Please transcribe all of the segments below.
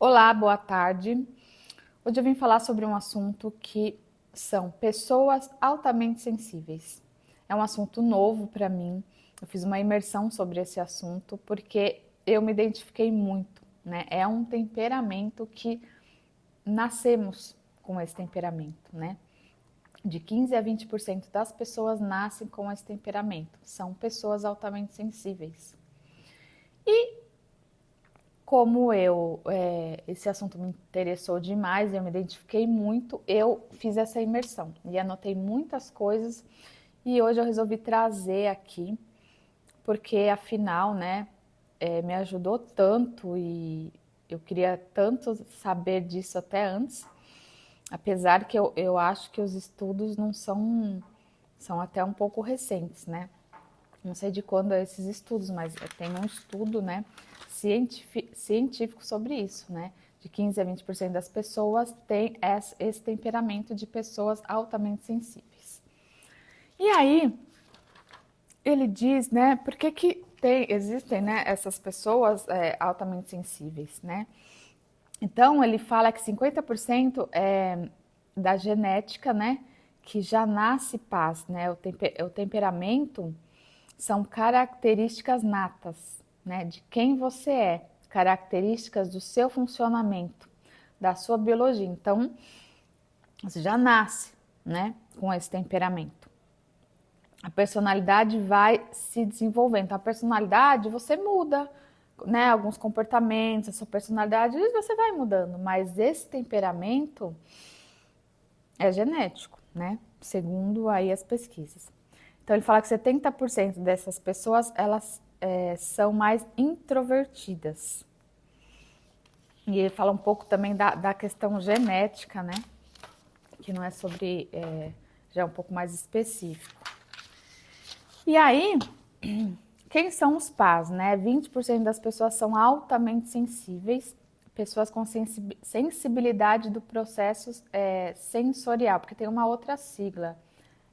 Olá, boa tarde. Hoje eu vim falar sobre um assunto que são pessoas altamente sensíveis. É um assunto novo para mim. Eu fiz uma imersão sobre esse assunto porque eu me identifiquei muito, né? É um temperamento que nascemos com esse temperamento, né? De 15 a 20% das pessoas nascem com esse temperamento. São pessoas altamente sensíveis. Como esse assunto me interessou demais, eu me identifiquei muito, eu fiz essa imersão e anotei muitas coisas e hoje eu resolvi trazer aqui, porque afinal, né, me ajudou tanto e eu queria tanto saber disso até antes, apesar que eu acho que os estudos não são até um pouco recentes, né? Não sei de quando é esses estudos, mas tem um estudo, né, científico sobre isso, né? De 15 a 20% das pessoas têm esse temperamento de pessoas altamente sensíveis. E aí, ele diz, né, por que existem, né, essas pessoas altamente sensíveis, né? Então, ele fala que 50% é da genética, né, que já nasce paz, né? O temperamento são características natas, né, de quem você é, características do seu funcionamento, da sua biologia. Então, você já nasce, né, com esse temperamento. A personalidade vai se desenvolvendo. Então, a personalidade você muda, né, alguns comportamentos, a sua personalidade você vai mudando, mas esse temperamento é genético, né, segundo aí as pesquisas. Então, ele fala que 70% dessas pessoas, elas são mais introvertidas. E ele fala um pouco também da questão genética, né? Que não é sobre, já é um pouco mais específico. E aí, quem são os pás, né? 20% das pessoas são altamente sensíveis, pessoas com sensibilidade do processo sensorial, porque tem uma outra sigla,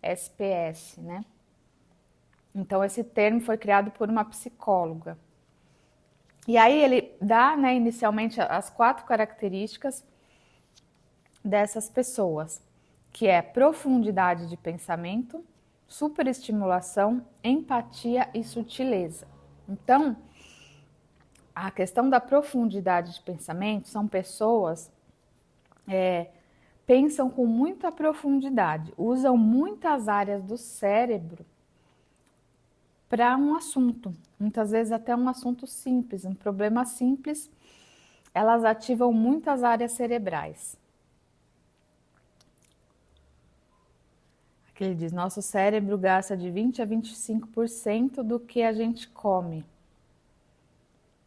SPS, né? Então, esse termo foi criado por uma psicóloga. E aí ele dá, né, inicialmente as 4 características dessas pessoas, que é profundidade de pensamento, superestimulação, empatia e sutileza. Então, a questão da profundidade de pensamento são pessoas pensam com muita profundidade, usam muitas áreas do cérebro para um assunto, muitas vezes até um assunto simples, um problema simples, elas ativam muitas áreas cerebrais. Aqui ele diz, nosso cérebro gasta de 20 a 25% do que a gente come.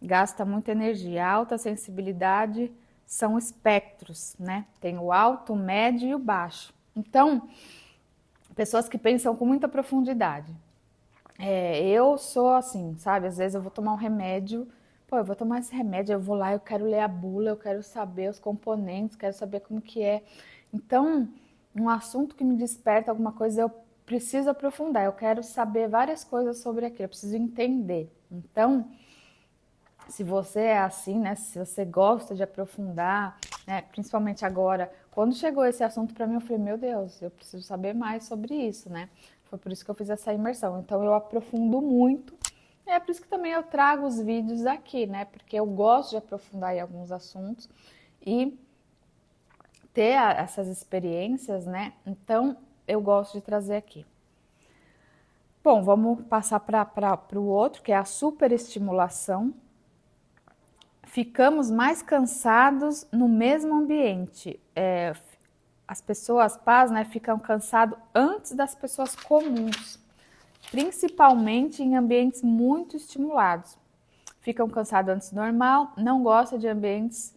Gasta muita energia. A alta sensibilidade são espectros, né? Tem o alto, o médio e o baixo. Então, pessoas que pensam com muita profundidade. Eu sou assim, sabe? Às vezes eu vou tomar um remédio, eu vou tomar esse remédio, eu vou lá, eu quero ler a bula, eu quero saber os componentes, quero saber como que é. Então, um assunto que me desperta alguma coisa, eu preciso aprofundar, eu quero saber várias coisas sobre aquilo, eu preciso entender. Então, se você é assim, né? Se você gosta de aprofundar, né? Principalmente agora, quando chegou esse assunto para mim, eu falei, meu Deus, eu preciso saber mais sobre isso, né? Foi por isso que eu fiz essa imersão. Então eu aprofundo muito. E é por isso que também eu trago os vídeos aqui, né? Porque eu gosto de aprofundar em alguns assuntos e ter essas experiências, né? Então eu gosto de trazer aqui. Bom, vamos passar para o outro, que é a superestimulação. Ficamos mais cansados no mesmo ambiente. As pessoas pás, né, ficam cansadas antes das pessoas comuns, principalmente em ambientes muito estimulados. Ficam cansados antes do normal, não gostam de ambientes.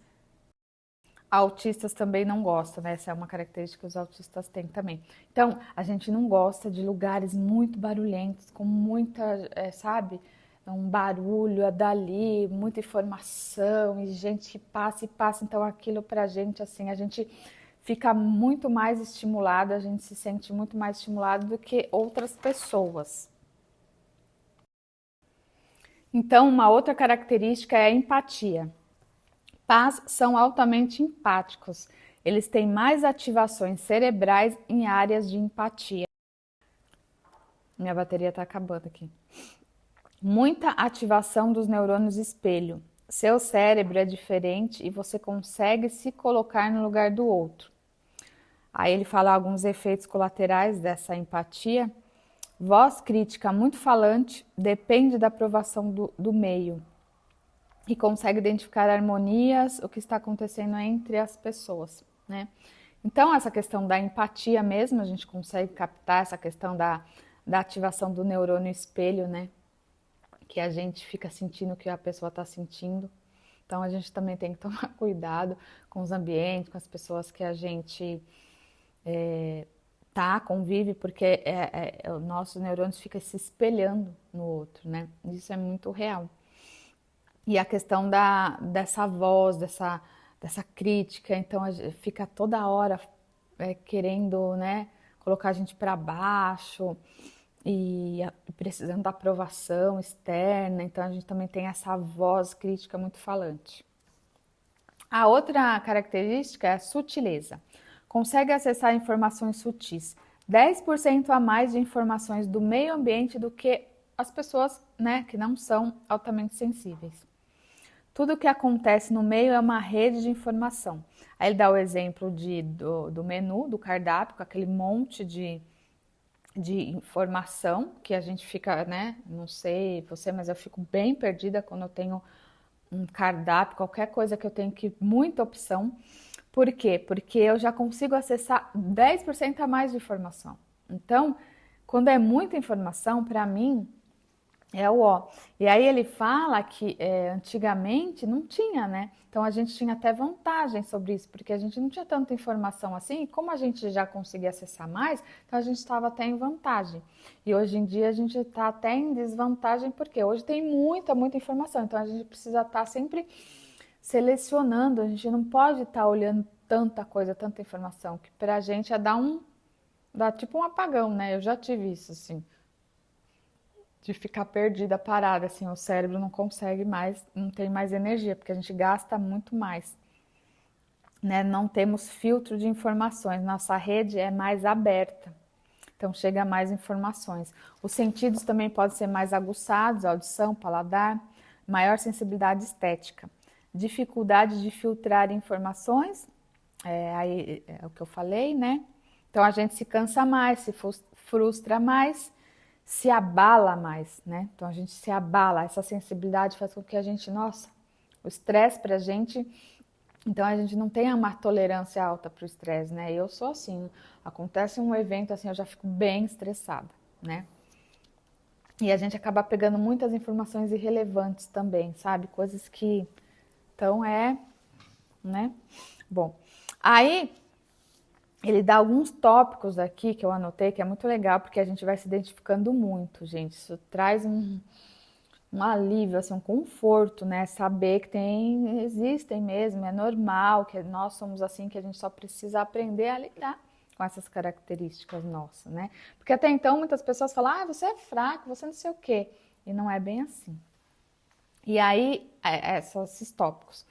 Autistas também não gostam, né? Essa é uma característica que os autistas têm também. Então, a gente não gosta de lugares muito barulhentos, com muita, sabe? Um barulho dali, muita informação e gente que passa e passa. Então, aquilo pra gente, assim, a gente fica muito mais estimulado, a gente se sente muito mais estimulado do que outras pessoas. Então, uma outra característica é a empatia. Pás são altamente empáticos. Eles têm mais ativações cerebrais em áreas de empatia. Minha bateria está acabando aqui. Muita ativação dos neurônios espelho. Seu cérebro é diferente e você consegue se colocar no lugar do outro. Aí ele fala alguns efeitos colaterais dessa empatia. Voz crítica muito falante, depende da aprovação do meio e consegue identificar harmonias, o que está acontecendo entre as pessoas, né? Então, essa questão da empatia mesmo, a gente consegue captar essa questão da ativação do neurônio espelho, né? Que a gente fica sentindo o que a pessoa está sentindo. Então, a gente também tem que tomar cuidado com os ambientes, com as pessoas que a gente convive, porque os nossos neurônios ficam se espelhando no outro, né? Isso é muito real. E a questão dessa voz, dessa crítica, então fica toda hora querendo, né, colocar a gente para baixo e precisando da aprovação externa, então a gente também tem essa voz crítica muito falante. A outra característica é a sutileza. Consegue acessar informações sutis, 10% a mais de informações do meio ambiente do que as pessoas, né, que não são altamente sensíveis. Tudo que acontece no meio é uma rede de informação. Aí ele dá o exemplo do menu, do cardápio, com aquele monte de informação que a gente fica, né? Não sei você, mas eu fico bem perdida quando eu tenho um cardápio, qualquer coisa que eu tenho muita opção. Por quê? Porque eu já consigo acessar 10% a mais de informação. Então, quando é muita informação, para mim, é o ó. E aí ele fala que antigamente não tinha, né? Então a gente tinha até vantagem sobre isso, porque a gente não tinha tanta informação assim, e como a gente já conseguia acessar mais, então a gente estava até em vantagem. E hoje em dia a gente está até em desvantagem, porque hoje tem muita informação, então a gente precisa estar sempre selecionando, a gente não pode estar olhando tanta coisa, tanta informação, que pra gente é dá tipo um apagão, né? Eu já tive isso, assim, de ficar perdida, parada, assim, o cérebro não consegue mais, não tem mais energia, porque a gente gasta muito mais, né? Não temos filtro de informações, nossa rede é mais aberta, então chega mais informações. Os sentidos também podem ser mais aguçados, audição, paladar, maior sensibilidade estética, dificuldade de filtrar informações, aí é o que eu falei, né? Então a gente se cansa mais, se frustra mais, se abala mais, né? Então a gente se abala, essa sensibilidade faz com que a gente, nossa, o estresse pra gente, então a gente não tem uma tolerância alta pro estresse, né? Eu sou assim, acontece um evento assim, eu já fico bem estressada, né? E a gente acaba pegando muitas informações irrelevantes também, sabe? Coisas que, então né? Bom, aí ele dá alguns tópicos aqui que eu anotei, que é muito legal, porque a gente vai se identificando muito, gente. Isso traz um alívio, assim, um conforto, né? Saber que existem mesmo, é normal, que nós somos assim, que a gente só precisa aprender a lidar com essas características nossas, né? Porque até então muitas pessoas falam, você é fraco, você não sei o quê. E não é bem assim. E aí, esses tópicos.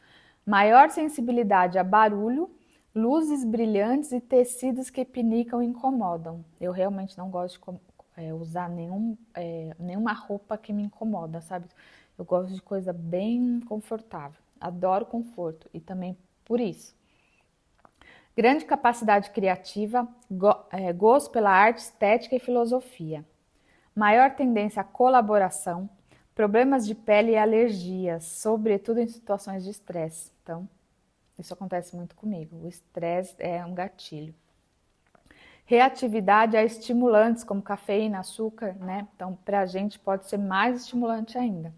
Maior sensibilidade a barulho, luzes brilhantes e tecidos que pinicam e incomodam. Eu realmente não gosto de usar nenhuma roupa que me incomoda, sabe? Eu gosto de coisa bem confortável. Adoro conforto e também por isso. Grande capacidade criativa, gosto pela arte, estética e filosofia. Maior tendência à colaboração, problemas de pele e alergias, sobretudo em situações de estresse. Então, isso acontece muito comigo. O estresse é um gatilho. Reatividade a estimulantes como cafeína, açúcar, né? Então, para a gente pode ser mais estimulante ainda.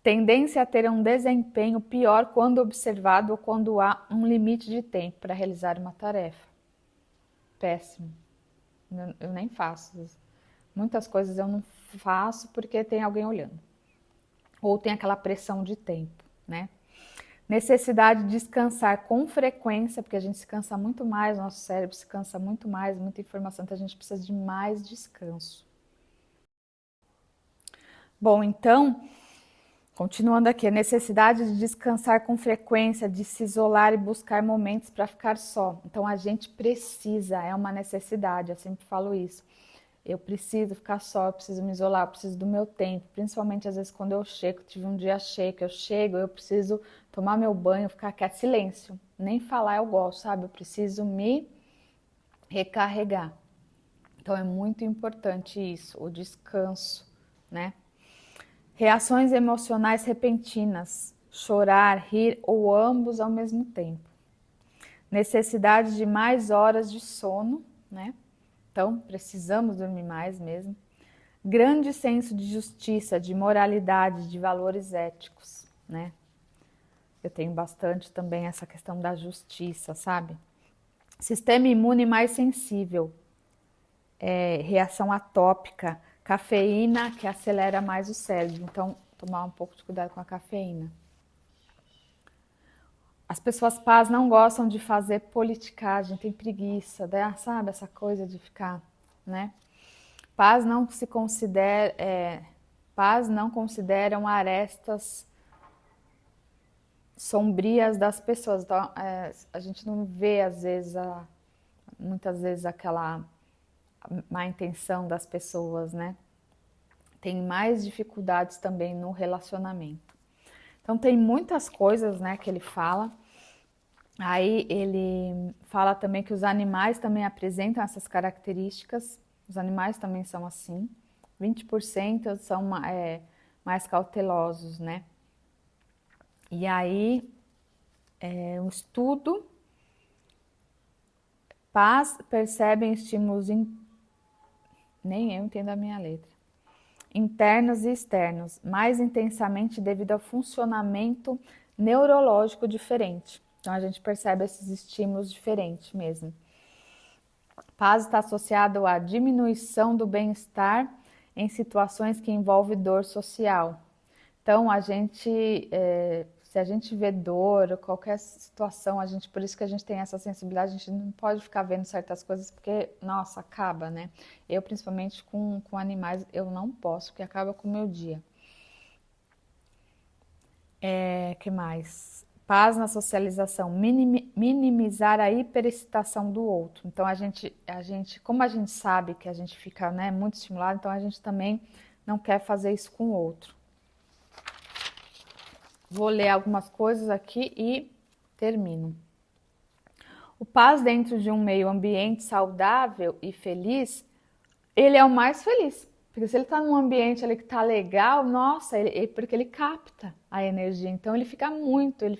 Tendência a ter um desempenho pior quando observado ou quando há um limite de tempo para realizar uma tarefa. Péssimo. Eu nem faço. Muitas coisas eu não faço porque tem alguém olhando. Ou tem aquela pressão de tempo, né? Necessidade de descansar com frequência, porque a gente se cansa muito mais, nosso cérebro se cansa muito mais, muita informação, então a gente precisa de mais descanso. Bom, então, Continuando aqui, a necessidade de descansar com frequência, de se isolar e buscar momentos para ficar só. Então a gente precisa, é uma necessidade, eu sempre falo isso. Eu preciso ficar só, eu preciso me isolar, eu preciso do meu tempo, principalmente às vezes quando eu chego, tive um dia cheio, que eu chego, eu preciso tomar meu banho, ficar quieto, silêncio. Nem falar eu gosto, sabe? Eu preciso me recarregar. Então é muito importante isso, o descanso, né? Reações emocionais repentinas, chorar, rir ou ambos ao mesmo tempo. Necessidade de mais horas de sono, né? Então, precisamos dormir mais mesmo. Grande senso de justiça, de moralidade, de valores éticos, né? Eu tenho bastante também essa questão da justiça, sabe? Sistema imune mais sensível, reação atópica, cafeína que acelera mais o cérebro. Então, tomar um pouco de cuidado com a cafeína. As pessoas paz não gostam de fazer politicagem, tem preguiça, né? Sabe? Essa coisa de ficar, né? Paz não se considera, paz não consideram arestas sombrias das pessoas. Então, a gente não vê às vezes, muitas vezes aquela má intenção das pessoas, né? Tem mais dificuldades também no relacionamento. Então tem muitas coisas, né, que ele fala. Aí ele fala também que os animais também apresentam essas características. Os animais também são assim. 20% são mais cautelosos, né? E aí, um estudo, paz percebem estímulos, nem eu entendo a minha letra, internos e externos, mais intensamente devido ao funcionamento neurológico diferente. Então a gente percebe esses estímulos diferentes mesmo. Paz está associado à diminuição do bem-estar em situações que envolvem dor social. Então, se a gente vê dor, qualquer situação, por isso que a gente tem essa sensibilidade, a gente não pode ficar vendo certas coisas porque, nossa, acaba, né? Eu, principalmente com animais, eu não posso, porque acaba com o meu dia. Que mais? Paz na socialização, minimizar a hiperexcitação do outro. Então, como a gente sabe que a gente fica, né, muito estimulado, então a gente também não quer fazer isso com o outro. Vou ler algumas coisas aqui e termino. O paz dentro de um meio ambiente saudável e feliz, ele é o mais feliz. Porque se ele está num ambiente ali que está legal, nossa, porque ele capta a energia. Então ele fica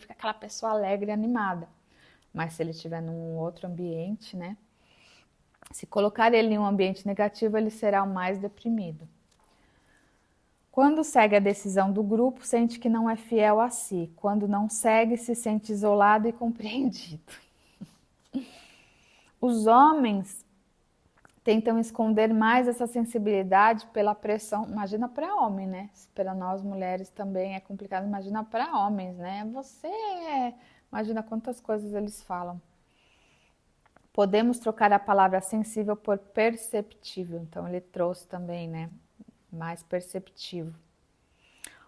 aquela pessoa alegre e animada. Mas se ele estiver num outro ambiente, né? Se colocar ele em um ambiente negativo, ele será o mais deprimido. Quando segue a decisão do grupo, sente que não é fiel a si. Quando não segue, se sente isolado e compreendido. Os homens tentam esconder mais essa sensibilidade pela pressão. Imagina para homem, né? Para nós mulheres também é complicado. Imagina para homens, né? Imagina quantas coisas eles falam. Podemos trocar a palavra sensível por perceptível. Então ele trouxe também, né? Mais perceptivo.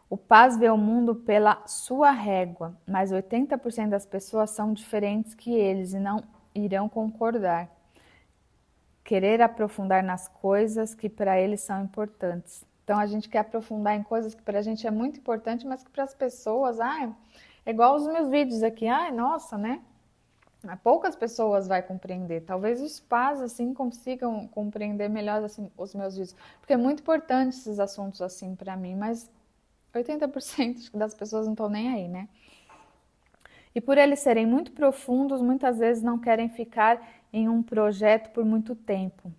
O paz vê o mundo pela sua régua, mas 80% das pessoas são diferentes que eles e não irão concordar. Querer aprofundar nas coisas que para eles são importantes. Então a gente quer aprofundar em coisas que para a gente é muito importante, mas que para as pessoas, é igual os meus vídeos aqui, nossa, né? Poucas pessoas vai compreender. Talvez os pais assim consigam compreender melhor assim, os meus vídeos, porque é muito importante esses assuntos assim para mim, mas 80% das pessoas não estão nem aí, né? E por eles serem muito profundos, muitas vezes não querem ficar em um projeto por muito tempo.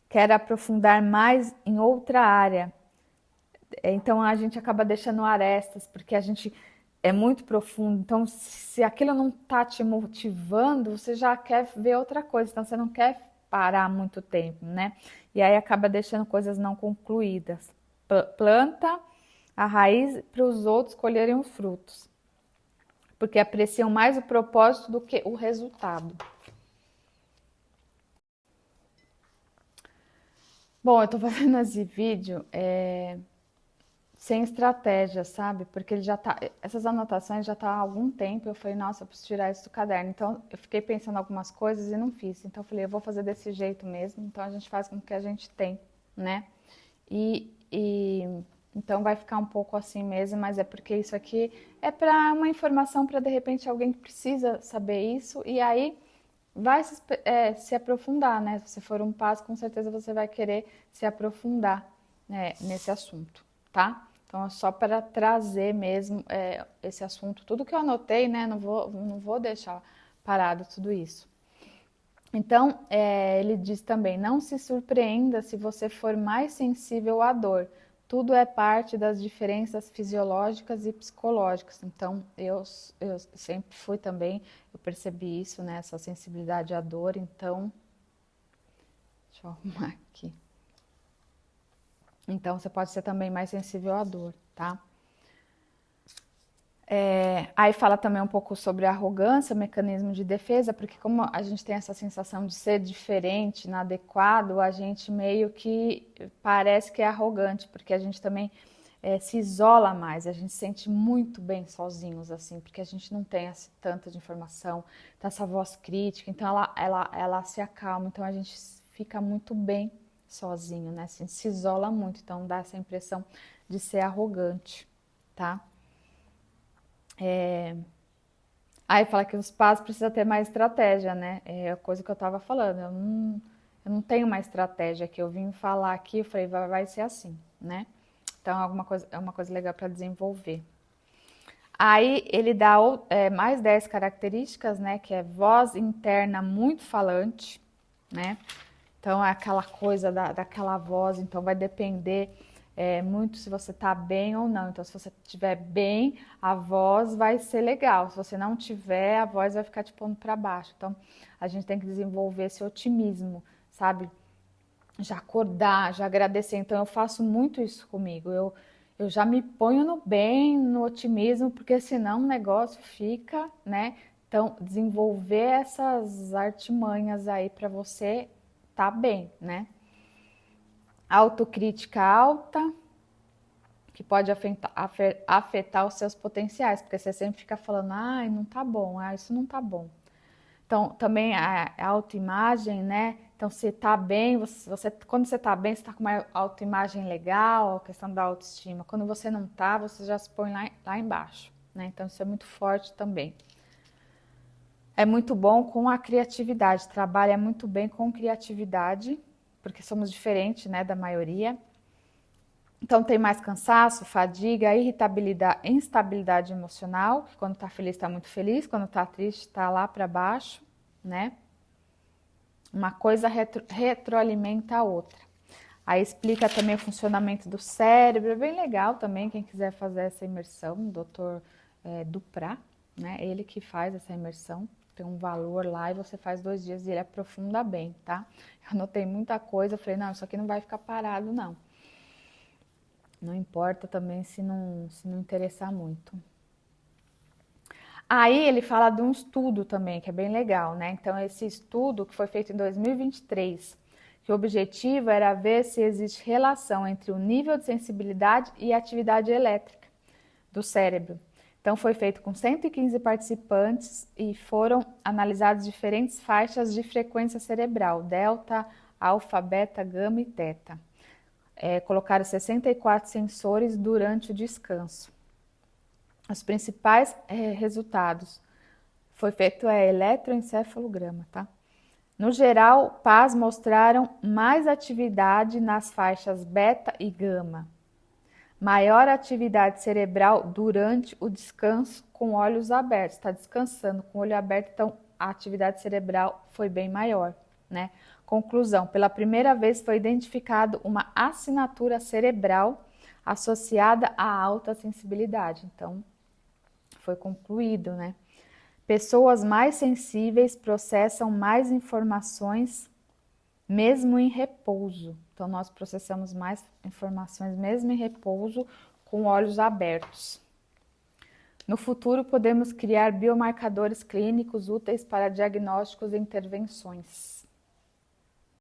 Quer aprofundar mais em outra área. Então a gente acaba deixando arestas, porque a gente é muito profundo. Então, se aquilo não está te motivando, você já quer ver outra coisa. Então, você não quer parar muito tempo, né? E aí acaba deixando coisas não concluídas. Planta a raiz para os outros colherem os frutos. Porque apreciam mais o propósito do que o resultado. Bom, eu tô fazendo esse vídeo sem estratégia, sabe? Porque ele já tá, essas anotações já tá há algum tempo, eu falei, nossa, eu preciso tirar isso do caderno. Então, eu fiquei pensando algumas coisas e não fiz. Então, eu falei, eu vou fazer desse jeito mesmo. Então, a gente faz com o que a gente tem, né? E então vai ficar um pouco assim mesmo, mas é porque isso aqui é para uma informação para de repente alguém que precisa saber isso e aí vai se aprofundar, né? Se você for um passo, com certeza você vai querer se aprofundar, né, nesse assunto, tá? Então é só para trazer mesmo esse assunto, tudo que eu anotei, né? Não vou deixar parado tudo isso. Então, ele diz também: não se surpreenda se você for mais sensível à dor. Tudo é parte das diferenças fisiológicas e psicológicas. Então, eu sempre fui também, eu percebi isso, né? Essa sensibilidade à dor. Então, deixa eu arrumar aqui. Então, você pode ser também mais sensível à dor, tá? Aí fala também um pouco sobre a arrogância, mecanismo de defesa, porque como a gente tem essa sensação de ser diferente, inadequado, a gente meio que parece que é arrogante, porque a gente também se isola mais, a gente se sente muito bem sozinhos, assim, porque a gente não tem tanta de informação, tá essa voz crítica, então ela se acalma, então a gente fica muito bem sozinho, né? Assim, se isola muito, então dá essa impressão de ser arrogante, tá? Aí fala que os pais precisam ter mais estratégia, né? É a coisa que eu tava falando. Eu não tenho uma estratégia que eu vim falar aqui, eu falei, vai ser assim, né? Então é uma coisa legal para desenvolver. Aí ele dá mais 10 características, né? Que é voz interna muito falante, né? Então é aquela coisa daquela voz, então vai depender muito se você tá bem ou não. Então, se você estiver bem, a voz vai ser legal. Se você não tiver, a voz vai ficar te pondo para baixo. Então, a gente tem que desenvolver esse otimismo, sabe? Já acordar, já agradecer. Então, eu faço muito isso comigo. Eu já me ponho no bem, no otimismo, porque senão o negócio fica, né? Então, desenvolver essas artimanhas aí para você tá bem, né? Autocrítica alta, que pode afetar os seus potenciais, porque você sempre fica falando, ai, não tá bom, ah, isso não tá bom. Então, também a autoimagem, né? Então, se tá bem, quando você tá bem, você tá com uma autoimagem legal, a questão da autoestima. Quando você não tá, você já se põe lá embaixo, né? Então, isso é muito forte também. É muito bom com a criatividade, trabalha muito bem com criatividade, porque somos diferentes, né, da maioria. Então tem mais cansaço, fadiga, irritabilidade, instabilidade emocional, que quando tá feliz tá muito feliz, quando tá triste tá lá para baixo, né? Uma coisa retroalimenta a outra. Aí explica também o funcionamento do cérebro, é bem legal também, quem quiser fazer essa imersão, o Dr. Duprá, né? Ele que faz essa imersão, tem um valor lá e você faz 2 dias e ele aprofunda bem, tá? Eu anotei muita coisa, eu falei, não, isso aqui não vai ficar parado, não. Não importa também se não interessar muito. Aí ele fala de um estudo também, que é bem legal, né? Então, esse estudo que foi feito em 2023, que o objetivo era ver se existe relação entre o nível de sensibilidade e a atividade elétrica do cérebro. Então, foi feito com 115 participantes e foram analisadas diferentes faixas de frequência cerebral, delta, alfa, beta, gama e teta. Colocaram 64 sensores durante o descanso. Os principais resultados foi feito eletroencefalograma, tá? No geral, PAS mostraram mais atividade nas faixas beta e gama, maior atividade cerebral durante o descanso com olhos abertos. Está descansando com o olho aberto, então a atividade cerebral foi bem maior, né? Conclusão: pela primeira vez foi identificado uma assinatura cerebral associada à alta sensibilidade. Então, foi concluído, né? Pessoas mais sensíveis processam mais informações mesmo em repouso. Então, nós processamos mais informações mesmo em repouso com olhos abertos. No futuro, podemos criar biomarcadores clínicos úteis para diagnósticos e intervenções.